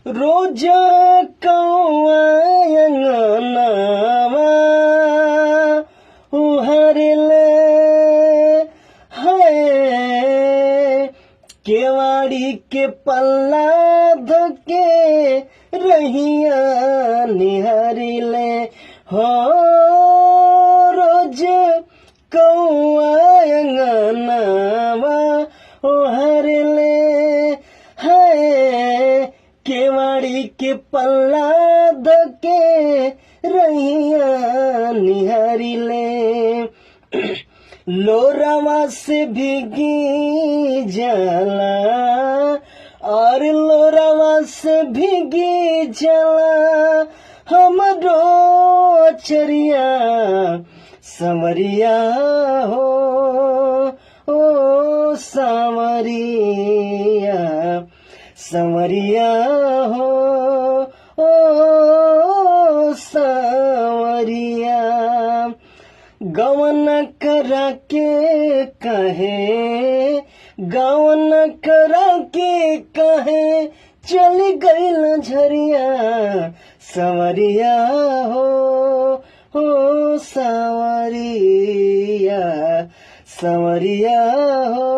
रोज कौआ अंगनावा उहरले है केवाड़ी के पल्ला धके रहिया निहारिले हो रोज कौआ अंगनावा उहरले है केवाड़ी के पल्ला धके रहिया निहारिले लोरावा से भीगी जाला और लोरावा से भीगी जाला हमरो अचरिया संवरिया हो ओ सांवरिया संवरिया हो ओ सांवरिया गवन करा के कहे गवन करा के कहे चल गईल झरिया संवरिया हो सांवरिया संवरिया हो